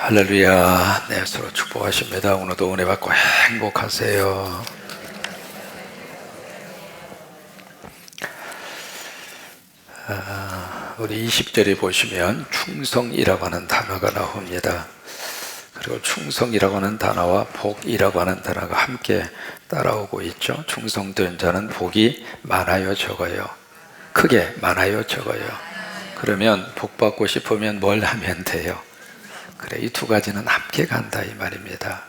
할렐루야. 네, 서로 축복하십니다. 오늘도 은혜 받고 행복하세요. 우리 20절에 보시면 충성이라고 하는 단어가 나옵니다. 그리고 충성이라고 하는 단어와 복이라고 하는 단어가 함께 따라오고 있죠. 충성된 자는 복이 많아요, 적어요? 크게 많아요, 적어요? 그러면 복 받고 싶으면 뭘 하면 돼요? 그래, 이 두 가지는 함께 간다 이 말입니다.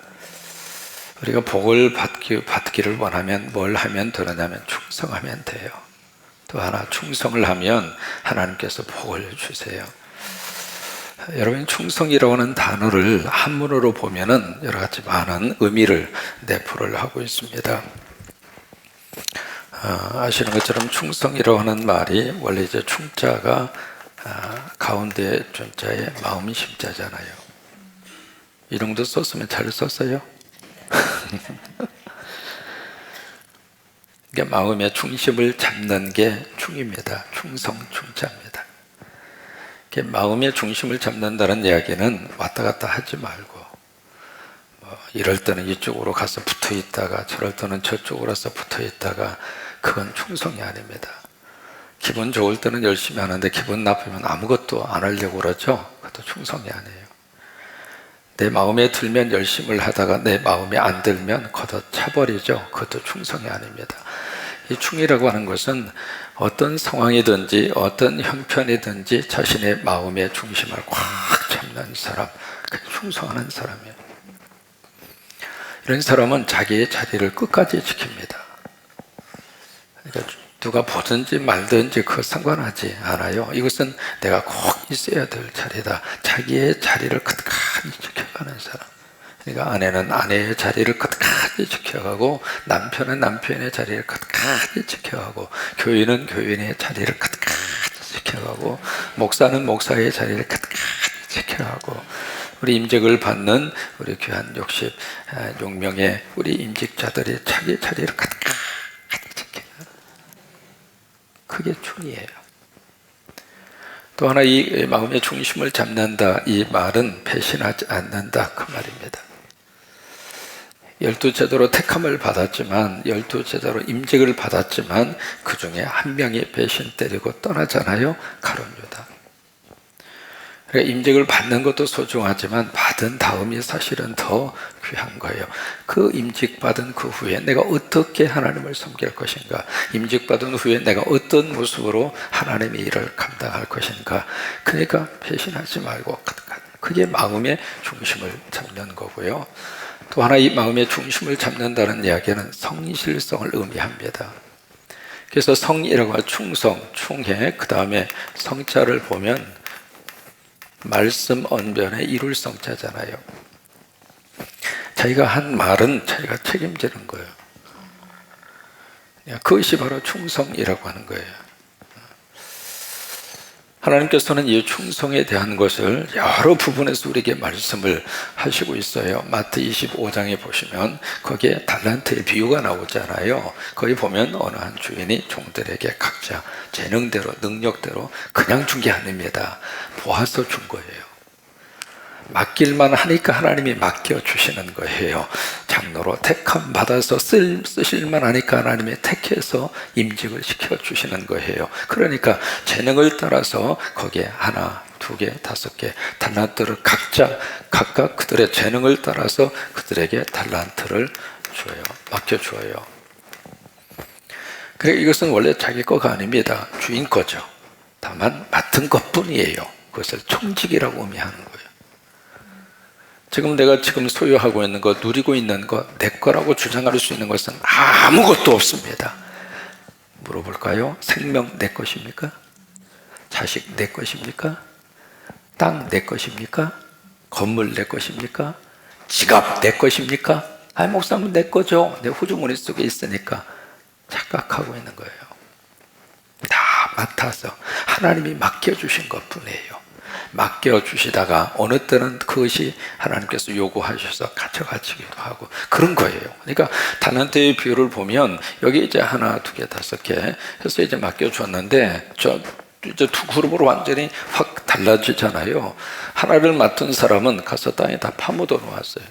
우리가 복을 받기를 원하면 뭘 하면 되느냐면 충성하면 돼요. 또 하나, 충성을 하면 하나님께서 복을 주세요. 여러분, 충성이라고 하는 단어를 한문으로 보면은 여러 가지 많은 의미를 내포를 하고 있습니다. 아시는 것처럼 충성이라고 하는 말이 원래 이제 충자가 가운데 존자의 마음 심자잖아요. 이름도 썼으면 잘 썼어요. 그러니까 마음의 중심을 잡는 게 충입니다. 충성, 충자입니다. 그러니까 마음의 중심을 잡는다는 이야기는 왔다 갔다 하지 말고 이럴 때는 이쪽으로 가서 붙어 있다가 저럴 때는 저쪽으로 가서 붙어 있다가 그건 충성이 아닙니다. 기분 좋을 때는 열심히 하는데 기분 나쁘면 아무것도 안 하려고 그러죠. 그것도 충성이 아니에요. 내 마음에 들면 열심을 하다가 내 마음에 안 들면 걷어차버리죠. 그것도 충성이 아닙니다. 이 충이라고 하는 것은 어떤 상황이든지 어떤 형편이든지 자신의 마음의 중심을 꽉 잡는 사람, 충성하는 사람이에요. 이런 사람은 자기의 자리를 끝까지 지킵니다. 그러니까 누가 보든지 말든지 그거 상관하지 않아요. 이것은 내가 꼭 있어야 될 자리다. 자기의 자리를 끝까지 지켜가는 사람. 그러니까 아내는 아내의 자리를 끝까지 지켜가고, 남편은 남편의 자리를 끝까지 지켜가고, 교인은 교인의 자리를 끝까지 지켜가고, 목사는 목사의 자리를 끝까지 지켜가고, 우리 임직을 받는 우리 귀한 66명의 우리 임직자들이 자기 자리를 끝까지 그게 충이에요. 또 하나, 이 마음의 중심을 잡는다, 이 말은 배신하지 않는다 그 말입니다. 12제자로 택함을 받았지만, 12제자로 임직을 받았지만 그 중에 한 명이 배신 때리고 떠나잖아요. 가룟 유다. 그러니까 임직을 받는 것도 소중하지만 받은 다음이 사실은 더 귀한 거예요. 그 임직 받은 그 후에 내가 어떻게 하나님을 섬길 것인가, 임직 받은 후에 내가 어떤 모습으로 하나님의 일을 감당할 것인가. 그러니까 배신하지 말고 그게 마음의 중심을 잡는 거고요. 또 하나, 이 마음의 중심을 잡는다는 이야기는 성실성을 의미합니다. 그래서 성이라고 하는 충성, 충해, 그 다음에 성자를 보면 말씀 언변의 이룰성자잖아요. 자기가 한 말은 자기가 책임지는 거예요. 그것이 바로 충성이라고 하는 거예요. 하나님께서는 이 충성에 대한 것을 여러 부분에서 우리에게 말씀을 하시고 있어요. 마태 25장에 보시면 거기에 달란트의 비유가 나오잖아요. 거기 보면 어느 한 주인이 종들에게 각자 재능대로 능력대로 그냥 준 게 아닙니다. 보아서 준 거예요. 맡길만 하니까 하나님이 맡겨주시는 거예요. 장로로 택함 받아서 쓰실만 하니까 하나님이 택해서 임직을 시켜주시는 거예요. 그러니까 재능을 따라서 거기에 하나, 두 개, 다섯 개 달란트를 각각 그들의 재능을 따라서 그들에게 달란트를 줘요. 맡겨줘요. 그래, 이것은 원래 자기 거가 아닙니다. 주인 거죠. 다만 맡은 것뿐이에요. 그것을 총직이라고 의미하는 거예요. 지금 내가 소유하고 있는 것, 누리고 있는 것, 내 거라고 주장할 수 있는 것은 아무것도 없습니다. 물어볼까요? 생명 내 것입니까? 자식 내 것입니까? 땅 내 것입니까? 건물 내 것입니까? 지갑 내 것입니까? 목사님 내 거죠. 내 후주머니 속에 있으니까 착각하고 있는 거예요. 다 맡아서 하나님이 맡겨주신 것뿐이에요. 맡겨주시다가 어느 때는 그것이 하나님께서 요구하셔서 가져가시기도 하고 그런 거예요. 그러니까 달란트의 비유를 보면 여기 이제 하나, 두 개, 다섯 개 해서 이제 맡겨줬는데 이제 두 그룹으로 완전히 확 달라지잖아요. 하나를 맡은 사람은 가서 땅에 다 파묻어 놓았어요.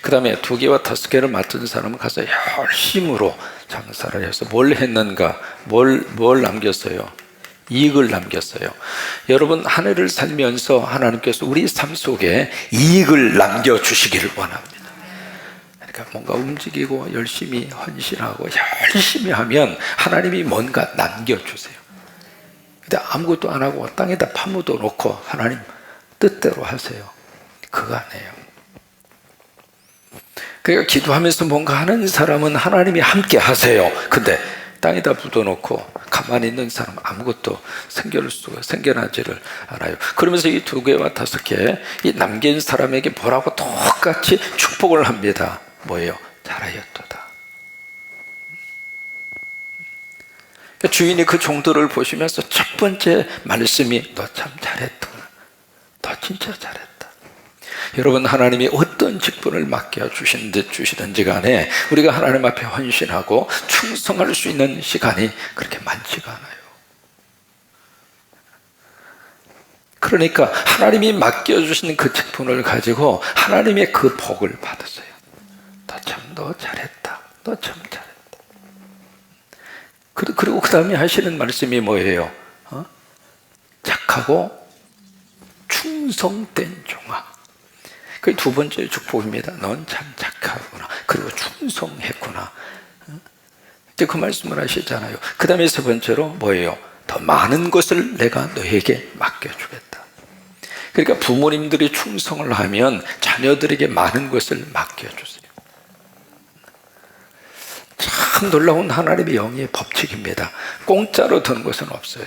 그 다음에 2개와 5개를 맡은 사람은 가서 열심으로 장사를 해서 뭘 했는가? 뭘 남겼어요? 이익을 남겼어요. 여러분, 한 해를 살면서 하나님께서 우리 삶 속에 이익을 남겨주시기를 원합니다. 그러니까 뭔가 움직이고 열심히 헌신하고 열심히 하면 하나님이 뭔가 남겨주세요. 근데 아무것도 안 하고 땅에다 파묻어 놓고 하나님 뜻대로 하세요. 그거 아니에요. 그러니까 기도하면서 뭔가 하는 사람은 하나님이 함께 하세요. 근데 땅에다 묻어놓고 가만히 있는 사람은 아무것도 생겨나지를 않아요. 그러면서 이 2개와 5개 이 남긴 사람에게 뭐라고 똑같이 축복을 합니다. 뭐예요? 잘하였도다. 주인이 그 종들을 보시면서 첫 번째 말씀이 너 참 잘했구나. 너 진짜 잘했다. 여러분, 하나님이 어떤 직분을 맡겨주시든지 간에 우리가 하나님 앞에 헌신하고 충성할 수 있는 시간이 그렇게 많지가 않아요. 그러니까 하나님이 맡겨주신 그 직분을 가지고 하나님의 그 복을 받으세요. 너 잘했다. 너 참 잘했다. 그리고 그 다음에 하시는 말씀이 뭐예요? 착하고 충성된 종아. 그게 2번째 축복입니다. 넌 참 착하구나. 그리고 충성했구나. 이제 그 말씀을 하시잖아요. 그 다음에 3번째로 뭐예요? 더 많은 것을 내가 너에게 맡겨주겠다. 그러니까 부모님들이 충성을 하면 자녀들에게 많은 것을 맡겨주세요. 참 놀라운 하나님의 영의 법칙입니다. 공짜로 드는 것은 없어요.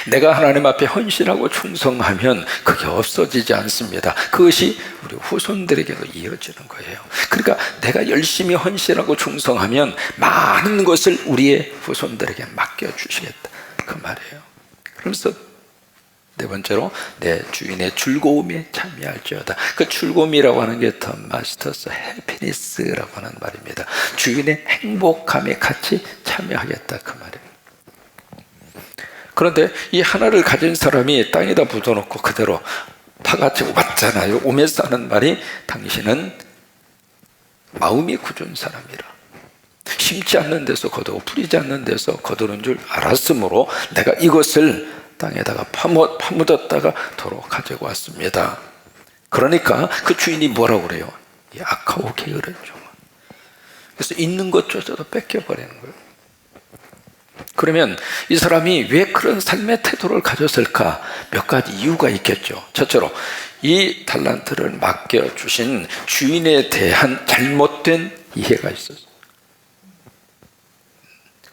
내가 하나님 앞에 헌신하고 충성하면 그게 없어지지 않습니다. 그것이 우리 후손들에게도 이어지는 거예요. 그러니까 내가 열심히 헌신하고 충성하면 많은 것을 우리의 후손들에게 맡겨주시겠다, 그 말이에요. 그러면서 4번째로 내 주인의 즐거움에 참여할지어다. 그 즐거움이라고 하는 게 더 마스터스 해피니스라고 하는 말입니다. 주인의 행복함에 같이 참여하겠다, 그 말이에요. 그런데 이 하나를 가진 사람이 땅에다 묻어놓고 그대로 파같이 왔잖아요. 오면서 하는 말이 당신은 마음이 굳은 사람이라. 심지 않는 데서 거두고 뿌리지 않는 데서 거두는 줄 알았으므로 내가 이것을 땅에다가 파묻었다가 도로 가지고 왔습니다. 그러니까 그 주인이 뭐라고 그래요? 악하고 게으른 종아. 그래서 있는 것조차도 뺏겨버리는 거예요. 그러면 이 사람이 왜 그런 삶의 태도를 가졌을까? 몇 가지 이유가 있겠죠. 첫째로 이 달란트를 맡겨주신 주인에 대한 잘못된 이해가 있었어요.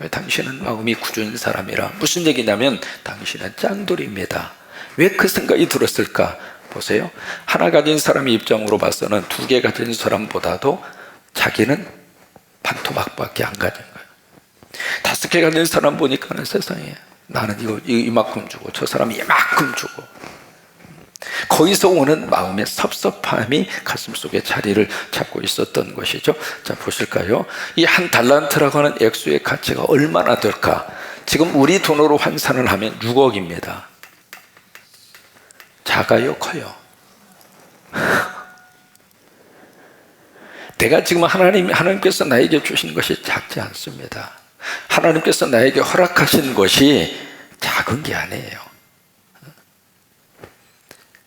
당신은 마음이 굳은 사람이라. 무슨 얘기냐면 당신은 짱돌입니다. 왜 그 생각이 들었을까? 보세요. 하나 가진 사람의 입장으로 봐서는 2개 가진 사람보다도 자기는 반토막밖에 안 가진 거예요. 5개 가진 사람 보니까는 세상에 나는 이거 이만큼 주고 저 사람이 이만큼 주고, 거기서 오는 마음의 섭섭함이 가슴속에 자리를 잡고 있었던 것이죠. 자, 보실까요? 이 한 달란트라고 하는 액수의 가치가 얼마나 될까? 지금 우리 돈으로 환산을 하면 6억입니다. 작아요, 커요? 내가 지금 하나님께서 나에게 주신 것이 작지 않습니다. 하나님께서 나에게 허락하신 것이 작은 게 아니에요.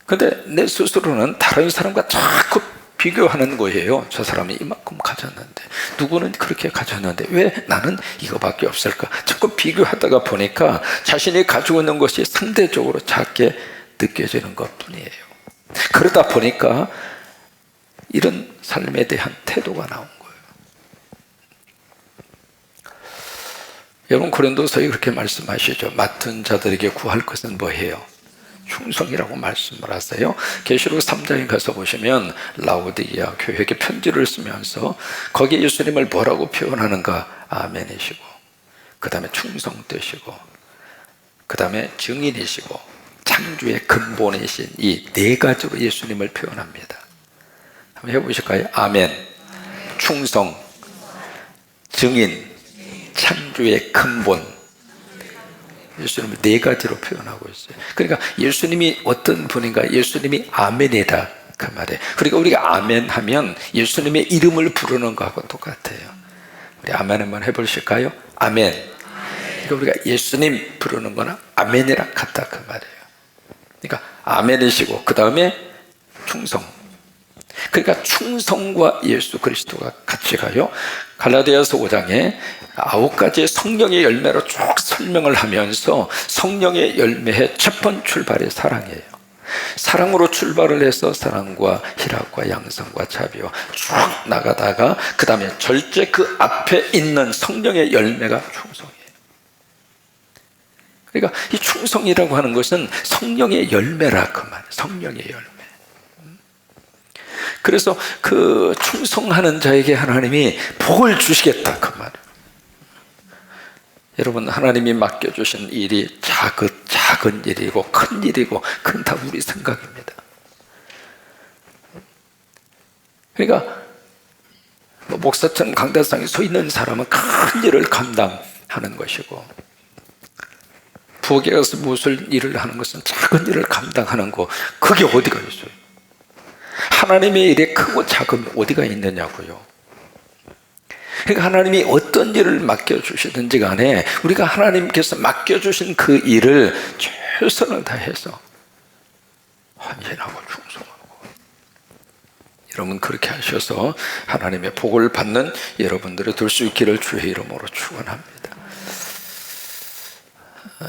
근데 내 스스로는 다른 사람과 자꾸 비교하는 거예요. 저 사람이 이만큼 가졌는데, 누구는 그렇게 가졌는데 왜 나는 이거밖에 없을까? 자꾸 비교하다가 보니까 자신이 가지고 있는 것이 상대적으로 작게 느껴지는 것뿐이에요. 그러다 보니까 이런 삶에 대한 태도가 나온 거예요. 여러분, 고린도서에 그렇게 말씀하시죠. 맡은 자들에게 구할 것은 뭐예요? 충성이라고 말씀을 하세요. 계시록 3장에 가서 보시면 라오디게아 교회에게 편지를 쓰면서 거기에 예수님을 뭐라고 표현하는가? 아멘이시고, 그 다음에 충성되시고, 그 다음에 증인이시고, 창조의 근본이신 이 4가지로 예수님을 표현합니다. 한번 해보실까요? 아멘, 충성, 증인, 창조의 근본, 예수님을 네 가지로 표현하고 있어요. 그러니까 예수님이 어떤 분인가? 예수님이 아멘이다 그 말이에요. 그러니까 우리가 아멘 하면 예수님의 이름을 부르는 거하고 똑같아요. 우리 아멘 한번 해보실까요? 아멘. 그러니까 우리가 예수님 부르는 거나 아멘이랑 같다 그 말이에요. 그러니까 아멘이시고 그 다음에 충성. 그러니까 충성과 예수 그리스도가 같이 가요. 갈라디아서 5장에 9가지의 성령의 열매로 쭉 설명을 하면서 성령의 열매의 첫 번 출발이 사랑이에요. 사랑으로 출발을 해서 사랑과 희락과 양성과 자비와 쭉 나가다가 그 다음에 절제 그 앞에 있는 성령의 열매가 충성이에요. 그러니까 이 충성이라고 하는 것은 성령의 열매라 그 말, 성령의 열매. 그래서 그 충성하는 자에게 하나님이 복을 주시겠다 그 말. 여러분, 하나님이 맡겨주신 일이 작은 일이고 큰 일이고 그건 다 우리 생각입니다. 그러니까 목사처럼 강대상에 서 있는 사람은 큰 일을 감당하는 것이고, 부엌에 가서 무슨 일을 하는 것은 작은 일을 감당하는 거, 그게 어디가 있어요? 하나님의 일에 크고 작음이 어디가 있느냐고요. 그러니까 하나님이 어떤 일을 맡겨주시든지 간에 우리가 하나님께서 맡겨주신 그 일을 최선을 다해서 헌신하고 충성하고, 여러분 그렇게 하셔서 하나님의 복을 받는 여러분들이 될 수 있기를 주의 이름으로 축원합니다.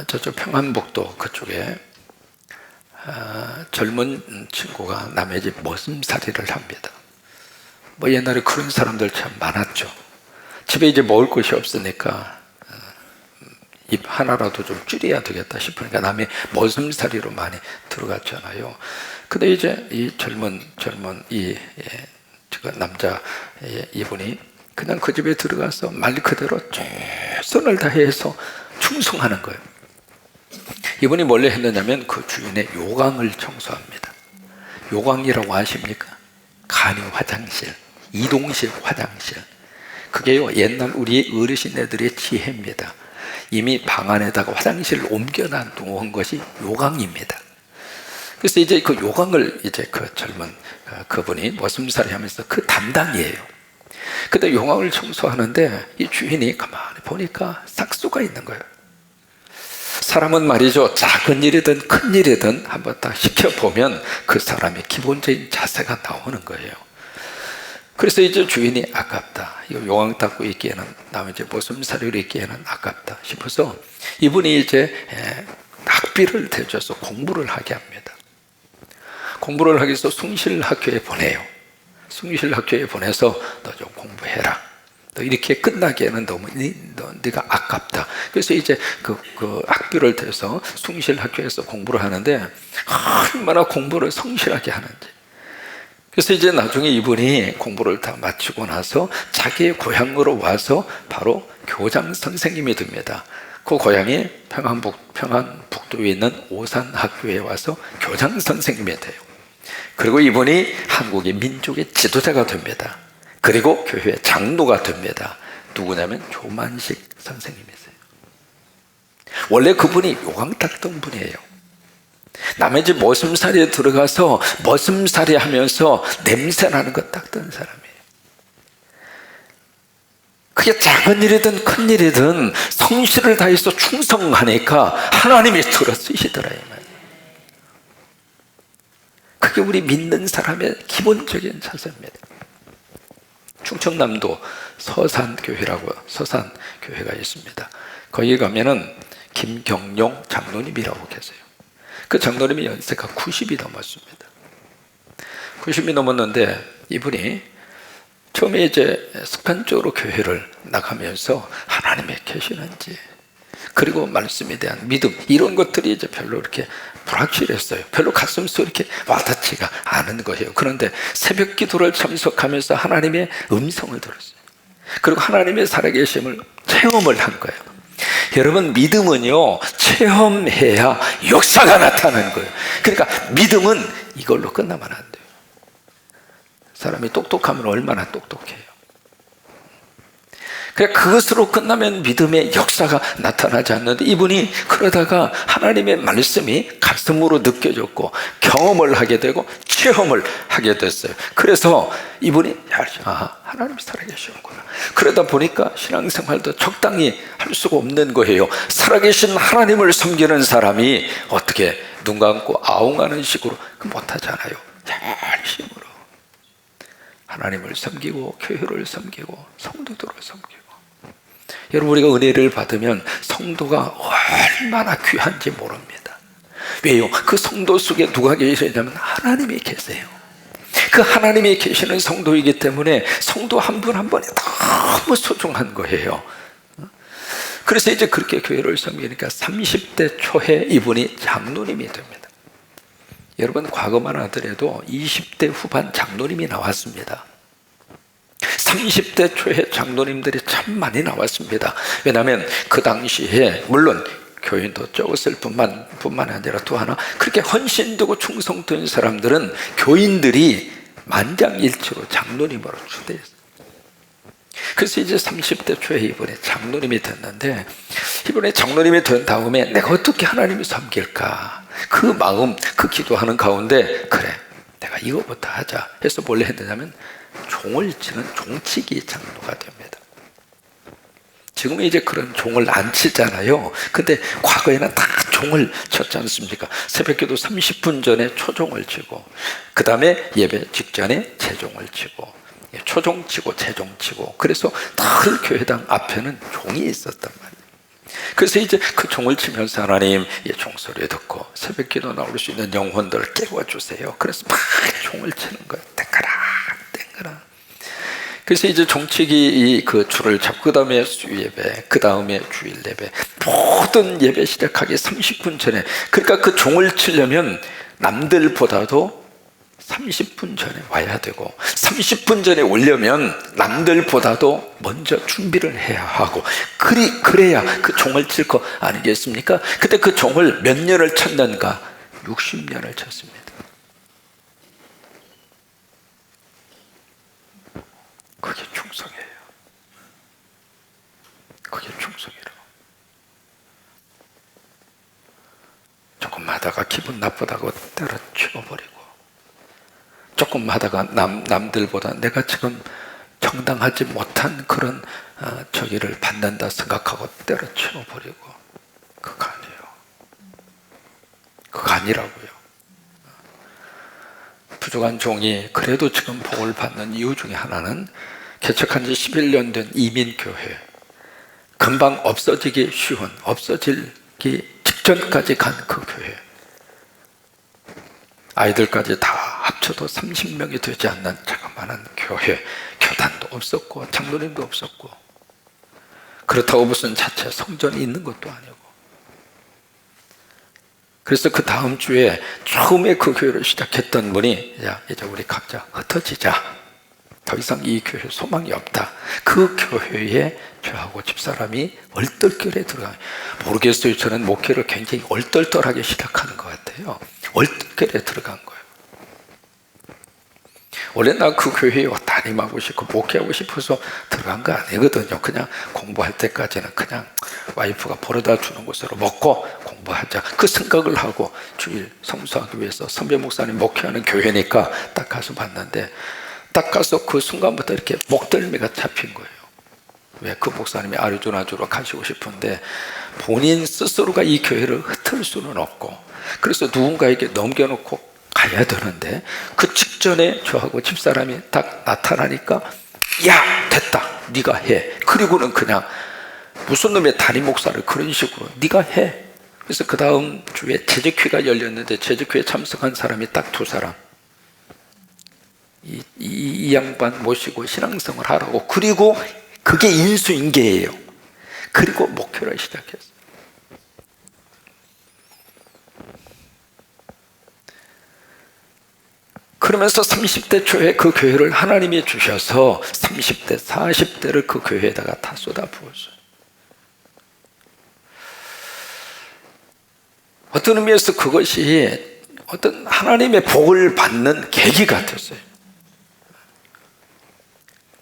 저쪽 평안북도 그쪽에 젊은 친구가 남의 집 머슴살이를 합니다. 옛날에 그런 사람들 참 많았죠. 집에 이제 먹을 것이 없으니까 입 하나라도 좀 줄여야 되겠다 싶으니까 남의 머슴살이로 많이 들어갔잖아요. 근데 이제 이 젊은 남자 이분이 그냥 그 집에 들어가서 말 그대로 최선을 다해서 충성하는 거예요. 이분이 뭘로 했느냐면 그 주인의 요강을 청소합니다. 요강이라고 아십니까? 간이 화장실, 이동식 화장실. 그게요, 옛날 우리 어르신네들의 지혜입니다. 이미 방 안에다가 화장실을 옮겨놔 놓은 것이 요강입니다. 그래서 이제 그 요강을 이제 그 젊은 그분이 머슴살이 하면서 그 담당이에요. 근데 요강을 청소하는데 이 주인이 가만히 보니까 싹수가 있는 거예요. 사람은 말이죠, 작은 일이든 큰 일이든 한번 딱 시켜보면 그 사람의 기본적인 자세가 나오는 거예요. 그래서 이제 주인이 아깝다, 이거 요강 닦고 있기에는, 남의 이제 머슴살이로 있기에는 아깝다 싶어서 이분이 이제 학비를 대줘서 공부를 하게 합니다. 공부를 하기 위해서 숭실학교에 보내요. 숭실학교에 보내서 너 좀 공부해라. 너 이렇게 끝나기에는 너무 네가 아깝다. 그래서 이제 그 학비를 대서 숭실학교에서 공부를 하는데 얼마나 공부를 성실하게 하는지. 그래서 이제 나중에 이분이 공부를 다 마치고 나서 자기의 고향으로 와서 바로 교장 선생님이 됩니다. 그 고향이 평안북도에 있는 오산학교에 와서 교장 선생님이 돼요. 그리고 이분이 한국의 민족의 지도자가 됩니다. 그리고 교회 장로가 됩니다. 누구냐면 조만식 선생님이세요. 원래 그분이 요강 닦던 분이에요. 남의 집 머슴살이에 들어가서 머슴살이 하면서 냄새나는 거 닦던 사람이에요. 그게 작은 일이든 큰 일이든 성실을 다해서 충성하니까 하나님이 들어 쓰시더라 이 말이에요. 그게 우리 믿는 사람의 기본적인 자세입니다. 충청남도 서산교회가 있습니다. 거기 가면은 김경용 장로님이라고 계세요. 그 장로님이 연세가 90이 넘었습니다. 90이 넘었는데 이분이 처음에 이제 습관적으로 교회를 나가면서 하나님이 계시는지, 그리고 말씀에 대한 믿음, 이런 것들이 이제 별로 이렇게 불확실했어요. 별로 가슴속에 이렇게 와닿지가 않은 거예요. 그런데 새벽 기도를 참석하면서 하나님의 음성을 들었어요. 그리고 하나님의 살아계심을 체험을 한 거예요. 여러분, 믿음은요, 체험해야 역사가 나타나는 거예요. 그러니까 믿음은 이걸로 끝나면 안 돼요. 사람이 똑똑하면 얼마나 똑똑해요. 그것으로 끝나면 믿음의 역사가 나타나지 않는데, 이분이 그러다가 하나님의 말씀이 가슴으로 느껴졌고 경험을 하게 되고 체험을 하게 됐어요. 그래서 이분이 하나님이 살아계시는구나. 그러다 보니까 신앙생활도 적당히 할 수가 없는 거예요. 살아계신 하나님을 섬기는 사람이 어떻게 눈 감고 아웅하는 식으로 못하잖아요. 열심으로 하나님을 섬기고 교회를 섬기고 성도들을 섬기고. 여러분, 우리가 은혜를 받으면 성도가 얼마나 귀한지 모릅니다. 왜요? 그 성도 속에 누가 계시냐면 하나님이 계세요. 그 하나님이 계시는 성도이기 때문에 성도 한 분 한 분이 너무 소중한 거예요. 그래서 이제 그렇게 교회를 섬기니까 30대 초에 이분이 장로님이 됩니다. 여러분, 과거만 하더라도 20대 후반 장로님이 나왔습니다. 30대 초에 장로님들이 참 많이 나왔습니다. 왜냐하면 그 당시에 물론 교인도 적었을 뿐만 아니라 또 하나, 그렇게 헌신되고 충성된 사람들은 교인들이 만장일치로 장로님으로 초대했어요. 그래서 이제 30대 초에 이번에 장로님이 됐는데, 이번에 장로님이 된 다음에 내가 어떻게 하나님을 섬길까, 그 마음, 그 기도하는 가운데 그래, 내가 이거부터 하자 해서 뭘 했느냐면 종을 치는 종치기 장로가 됩니다. 지금은 이제 그런 종을 안 치잖아요. 근데 과거에는 다 종을 쳤지 않습니까? 새벽기도 30분 전에 초종을 치고, 그 다음에 예배 직전에 재종을 치고, 초종 치고 재종 치고, 그래서 늘 교회당 앞에는 종이 있었단 말이에요. 그래서 이제 그 종을 치면서 하나님, 종소리 듣고 새벽기도 나올 수 있는 영혼들을 깨워주세요. 그래서 막 종을 치는 거예요. 땡가라 땡가라. 그래서 이제 종치기 그 줄을 잡고, 그 다음에 수예배, 그 다음에 주일 예배, 모든 예배 시작하기 30분 전에, 그러니까 그 종을 치려면 남들보다도 30분 전에 와야 되고, 30분 전에 오려면 남들보다도 먼저 준비를 해야 하고, 그래야 그 종을 칠 거 아니겠습니까? 그때 그 종을 몇 년을 쳤는가? 60년을 쳤습니다. 그게 충성이에요. 그게 충성이라고. 조금 하다가 기분 나쁘다고 때려치워버리고, 조금 하다가 남들보다 내가 지금 정당하지 못한 그런 저기를 받는다 생각하고 때려치워버리고, 그거 아니에요. 그거 아니라고요. 부족한 종이 그래도 지금 복을 받는 이유 중에 하나는 개척한 지 11년 된 이민교회, 금방 없어지기 쉬운, 없어지기 직전까지 간 그 교회, 아이들까지 다 합쳐도 30명이 되지 않는 자그마한 교회, 교단도 없었고 장로님도 없었고, 그렇다고 무슨 자체 성전이 있는 것도 아니고. 그래서 그 다음 주에 처음에 그 교회를 시작했던 분이, 야, 이제 우리 각자 흩어지자, 더 이상 이 교회 소망이 없다. 그 교회에 저하고 집사람이 얼떨결에 들어가요. 모르겠어요. 저는 목회를 굉장히 얼떨떨하게 시작하는 것 같아요. 얼떨결에 들어간 거예요. 원래 나 그 교회에 담임하고 싶고 목회하고 싶어서 들어간 거 아니거든요. 그냥 공부할 때까지는 그냥 와이프가 벌어다 주는 것으로 먹고 공부하자, 그 생각을 하고 주일 성수하기 위해서 선배 목사님 목회하는 교회니까 딱 가서 봤는데, 딱 가서 그 순간부터 이렇게 목덜미가 잡힌 거예요. 왜? 그 목사님이 아리조나주로 가시고 싶은데 본인 스스로가 이 교회를 흩을 수는 없고, 그래서 누군가에게 넘겨놓고 가야 되는데, 그 직전에 저하고 집사람이 딱 나타나니까, 야, 됐다, 네가 해. 그리고는 그냥 무슨 놈의 담임 목사를 그런 식으로 네가 해. 그래서 그 다음 주에 재직회가 열렸는데 재직회에 참석한 사람이 딱 2사람. 이 양반 모시고 신앙생활 하라고. 그리고 그게 인수인계예요. 그리고 목표를 시작했어요. 그러면서 30대 초에 그 교회를 하나님이 주셔서 30대, 40대를 그 교회에다가 다 쏟아부었어요. 어떤 의미에서 그것이 어떤 하나님의 복을 받는 계기가 됐어요.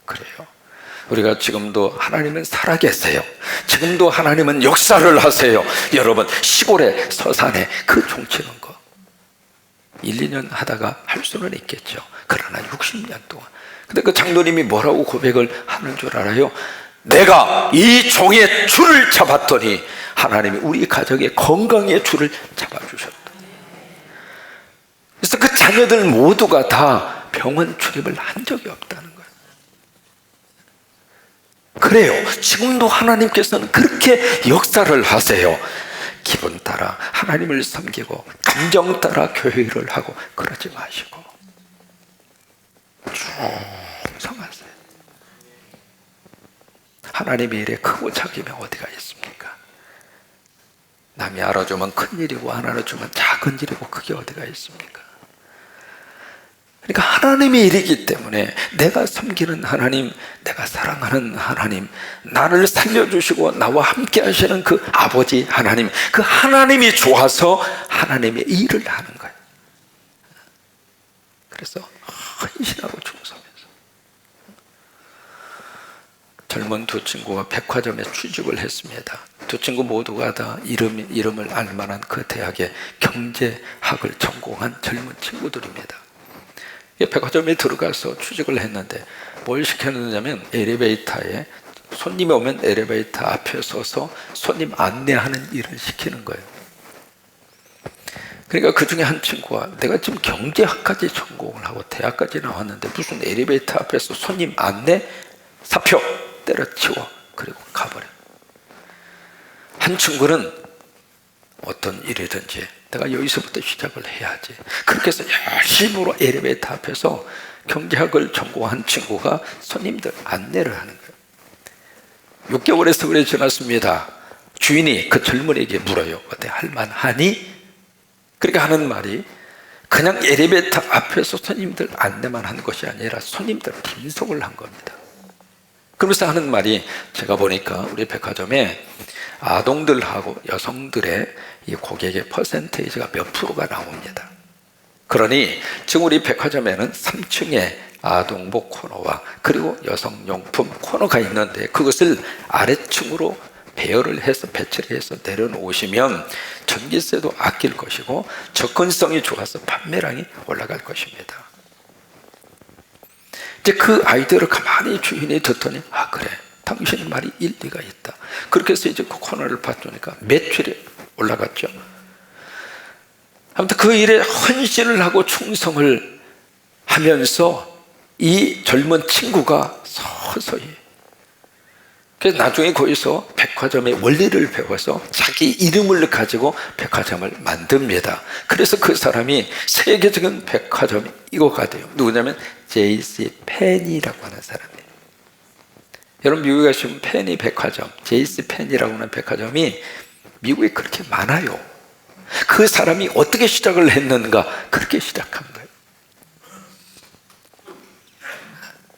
그래요. 우리가 지금도 하나님은 살아계세요. 지금도 하나님은 역사를 하세요. 여러분, 시골에 서산에 그 종치는 거 1, 2년 하다가 할 수는 있겠죠. 그러나 60년 동안. 근데 그 장로님이 뭐라고 고백을 하는 줄 알아요? 내가 이 종의 줄을 잡았더니 하나님이 우리 가족의 건강의 줄을 잡아주셨다. 그래서 그 자녀들 모두가 다 병원 출입을 한 적이 없다는 거예요. 그래요. 지금도 하나님께서는 그렇게 역사를 하세요. 기분 따라 하나님을 섬기고 감정 따라 교회를 하고 그러지 마시고 충성하세요. 하나님의 일에 크고 작으면 어디가 있습니까? 남이 알아주면 큰일이고 안 알아주면 작은 일이고 그게 어디가 있습니까? 그러니까 하나님의 일이기 때문에 내가 섬기는 하나님, 내가 사랑하는 하나님, 나를 살려주시고 나와 함께 하시는 그 아버지 하나님, 그 하나님이 좋아서 하나님의 일을 하는 거예요. 그래서 헌신하고 충성해서 젊은 두 친구가 백화점에 취직을 했습니다. 두 친구 모두가 다 이름을 알만한 그 대학의 경제학을 전공한 젊은 친구들입니다. 백화점에 들어가서 취직을 했는데 뭘 시켰느냐면 엘리베이터에 손님이 오면 엘리베이터 앞에 서서 손님 안내하는 일을 시키는 거예요. 그러니까 그 중에 한 친구가 내가 지금 경제학까지 전공을 하고 대학까지 나왔는데 무슨 엘리베이터 앞에서 손님 안내? 사표 때려치워 그리고 가버려. 한 친구는 어떤 일이든지 내가 여기서부터 시작을 해야지. 그렇게 해서 열심으로 엘리베이터 앞에서 경제학을 전공한 친구가 손님들 안내를 하는 거예요. 6개월의 세월이 지났습니다. 주인이 그 젊은이에게 물어요. 어때? 할만하니? 그렇게 하는 말이 그냥 엘리베이터 앞에서 손님들 안내만 한 것이 아니라 손님들 빈속을 한 겁니다. 그러면서 하는 말이 제가 보니까 우리 백화점에 아동들하고 여성들의 이 고객의 퍼센테이지가 몇 프로가 나옵니다. 그러니 지금 우리 백화점에는 3층에 아동복 코너와 그리고 여성용품 코너가 있는데 그것을 아래층으로 배열을 해서 배치를 해서 내려놓으시면 전기세도 아낄 것이고 접근성이 좋아서 판매량이 올라갈 것입니다. 이제 그 아이디어를 가만히 주인이 듣더니 아 그래 당신의 말이 일리가 있다. 그렇게 해서 이제 그 코너를 봐주니까 매출이 올라갔죠. 아무튼 그 일에 헌신을 하고 충성을 하면서 이 젊은 친구가 서서히 그래서 나중에 거기서 백화점의 원리를 배워서 자기 이름을 가지고 백화점을 만듭니다. 그래서 그 사람이 세계적인 백화점 이거가 돼요. 누구냐면 J.C. 펜이라고 하는 사람이에요. 여러분 미국에 가시면 펜이 백화점, J.C. 펜이라고 하는 백화점이 미국에 그렇게 많아요. 그 사람이 어떻게 시작을 했는가? 그렇게 시작한 거예요.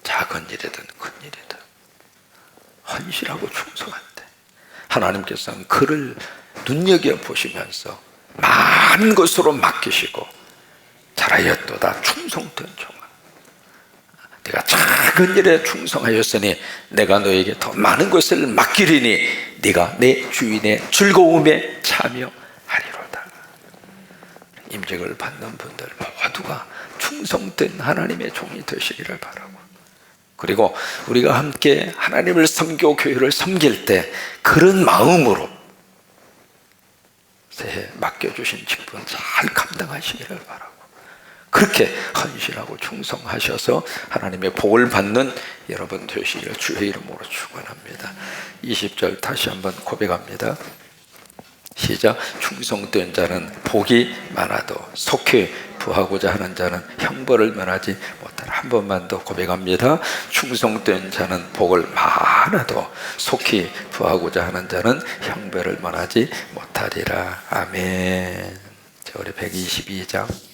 작은 일이든 큰 일이든 헌신하고 충성한데 하나님께서는 그를 눈여겨보시면서 많은 것으로 맡기시고 잘하였도다 충성된 종아 내가 작은 일에 충성하였으니 내가 너에게 더 많은 것을 맡기리니 네가 내 주인의 즐거움에 참여하리로다. 임직을 받는 분들 모두가 충성된 하나님의 종이 되시기를 바라고 그리고 우리가 함께 하나님을 섬기고 교회를 섬길 때 그런 마음으로 새해 맡겨주신 직분 잘 감당하시기를 바라고 그렇게 헌신하고 충성하셔서 하나님의 복을 받는 여러분 되시기를 주의 이름으로 축원합니다. 20절 다시 한번 고백합니다. 시작. 충성된 자는 복이 많아도 속히 부하고자 하는 자는 형벌을 면하지 못하라. 한 번만 더 고백합니다. 충성된 자는 복을 많아도 속히 부하고자 하는 자는 형벌을 면하지 못하리라. 아멘. 자, 우리 122장